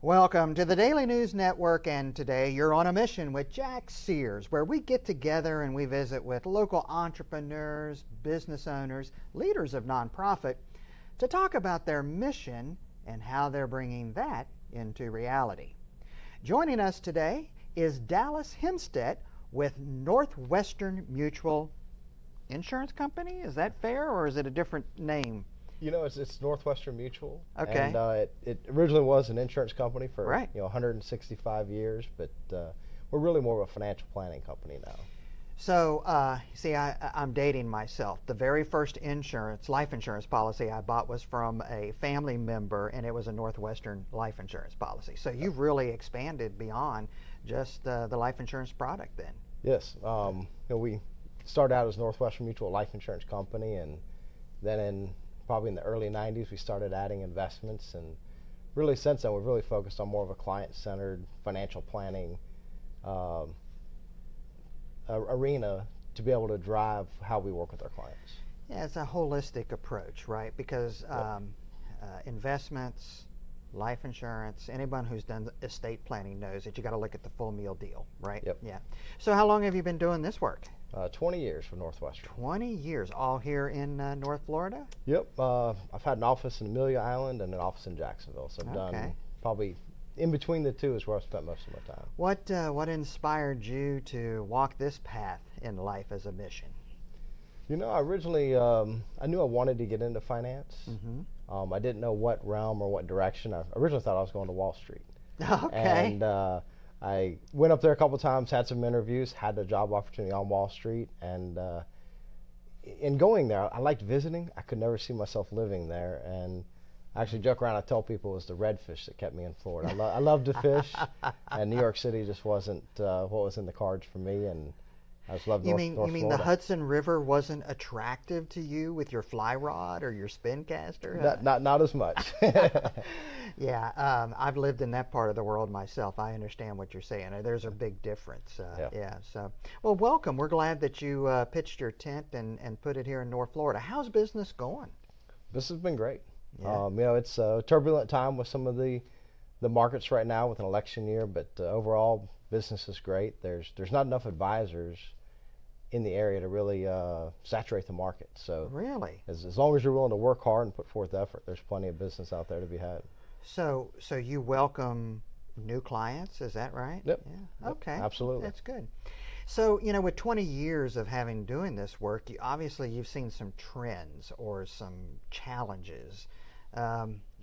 Welcome to the Daily News Network, and today you're on a mission with Jack Sears, where we get together and we visit with local entrepreneurs, business owners, leaders of nonprofit to talk about their mission and how they're bringing that into reality. Joining us today is Dallas Hempstead with Northwestern Mutual Insurance Company. Is that fair, or is it a different name? You know, it's Northwestern Mutual. Okay. And it originally was an insurance company for Right. 165 years, but we're really more of a financial planning company now. So, I'm dating myself. The very first life insurance policy I bought was from a family member, and it was a Northwestern life insurance policy. So you've really expanded beyond just the life insurance product then. Yes. We started out as Northwestern Mutual Life Insurance Company, and then probably in the early 90s we started adding investments, and really since then we've really focused on more of a client-centered financial planning arena to be able to drive how we work with our clients. Yeah, it's a holistic approach, right? Because investments, life insurance, anyone who's done estate planning knows that you got to look at the full meal deal, right? Yep. Yeah. So how long have you been doing this work? 20 years for Northwestern. 20 years, all here in North Florida? Yep. I've had an office in Amelia Island and an office in Jacksonville, so I've done probably in between the two is where I've spent most of my time. What inspired you to walk this path in life as a mission? You know, I originally I knew I wanted to get into finance. Mm-hmm. I didn't know what realm or what direction. I originally thought I was going to Wall Street. Okay. And I went up there a couple times, had some interviews, had a job opportunity on Wall Street, and in going there, I liked visiting. I could never see myself living there, and I actually joke around. I tell people it was the redfish that kept me in Florida. I love to fish, and New York City just wasn't what was in the cards for me, and I just loved North You mean Florida. the Hudson River wasn't attractive to you with your fly rod or your spin caster? Not as much. Yeah, I've lived in that part of the world myself. I understand what you're saying. There's a big difference. Yeah. So, well, welcome. We're glad that you pitched your tent and put it here in North Florida. How's business going? This has been great. Yeah. It's a turbulent time with some of the markets right now with an election year, but overall business is great. There's not enough advisors in the area to really saturate the market. So really, as long as you're willing to work hard and put forth effort, there's plenty of business out there to be had. So you welcome new clients, is that right? Yep. Yeah. Yep. Okay. Absolutely. That's good. So, with 20 years of doing this work, you've seen some trends or some challenges.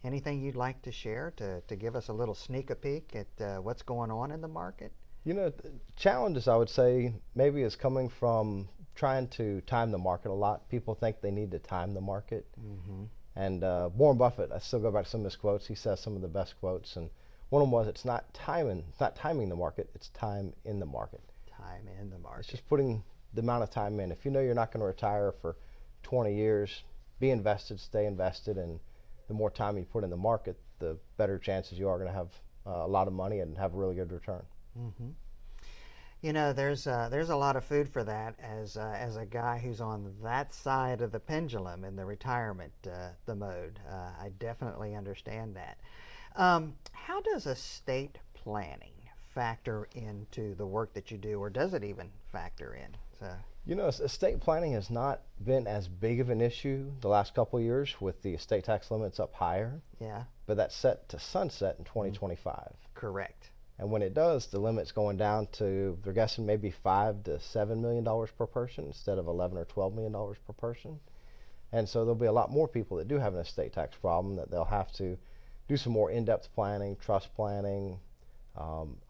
Anything you'd like to share to give us a little sneak a peek at what's going on in the market? Challenges, I would say, maybe is coming from trying to time the market a lot. People think they need to time the market. Mm-hmm. And Warren Buffett, I still go back to some of his quotes. He says some of the best quotes, and one of them was, it's not timing the market, it's time in the market. Time in the market. It's just putting the amount of time in. If you know you're not going to retire for 20 years, be invested, stay invested, and the more time you put in the market, the better chances you are going to have a lot of money and have a really good return. Mm-hmm. There's a lot of food for that as a guy who's on that side of the pendulum in the retirement the mode. I definitely understand that. How does estate planning factor into the work that you do, or does it even factor in? Estate planning has not been as big of an issue the last couple of years with the estate tax limits up higher. Yeah. But that's set to sunset in 2025. Correct. And when it does, the limit's going down to, they're guessing maybe $5 to $7 million per person instead of $11 or $12 million per person. And so there'll be a lot more people that do have an estate tax problem that they'll have to do some more in-depth planning, trust planning,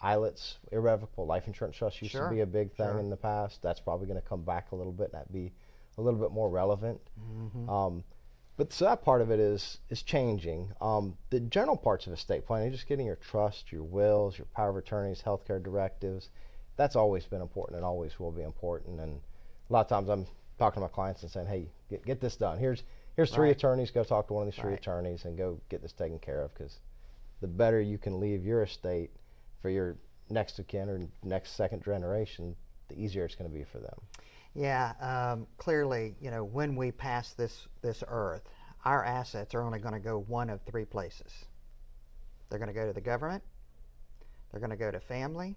ILITs, irrevocable life insurance trusts used to be a big thing in the past. That's probably going to come back a little bit, and that'd be a little bit more relevant. Mm-hmm. But so that part of it is changing. The general parts of estate planning, just getting your trust, your wills, your power of attorneys, healthcare directives, that's always been important and always will be important. And a lot of times I'm talking to my clients and saying, hey, get this done. Here's three attorneys, go talk to one of these three attorneys and go get this taken care of, because the better you can leave your estate for your next of kin or next second generation, the easier it's going to be for them. Yeah, clearly, when we pass this earth, our assets are only going to go one of three places. They're going to go to the government, they're going to go to family,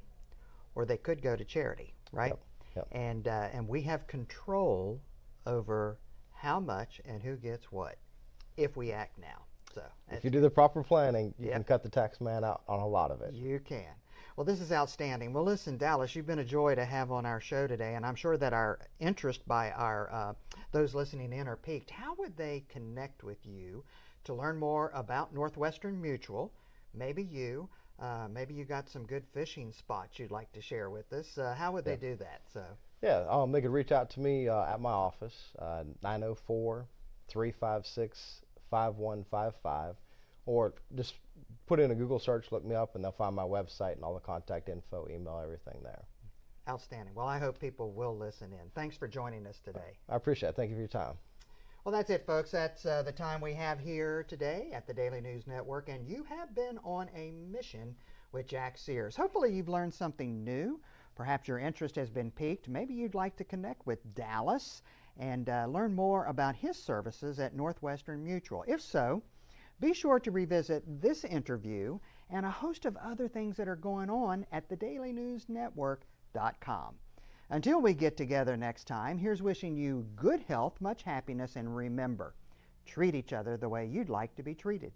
or they could go to charity, right? Yep. And we have control over how much and who gets what if we act now. So if you do the proper planning, you Yep. can cut the tax man out on a lot of it. You can. Well, this is outstanding. Well, listen, Dallas, you've been a joy to have on our show today, and I'm sure that our interest by our those listening in are piqued. How would they connect with you to learn more about Northwestern Mutual? Maybe you got some good fishing spots you'd like to share with us. How would they do that? So Yeah, they could reach out to me at my office, 904-356-5155, or just put in a Google search, look me up, and they'll find my website and all the contact info, email, everything there. outstanding. Well, I hope people will listen in. Thanks for joining us today. I appreciate it. Thank you for your time. Well, that's it, folks. That's the time we have here today at the Daily News Network, and you have been on a mission with Jack Sears. Hopefully you've learned something new. Perhaps your interest has been piqued. Maybe you'd like to connect with Dallas and learn more about his services at Northwestern Mutual. If so, be sure to revisit this interview and a host of other things that are going on at thedailynewsnetwork.com. Until we get together next time, here's wishing you good health, much happiness, and remember, treat each other the way you'd like to be treated.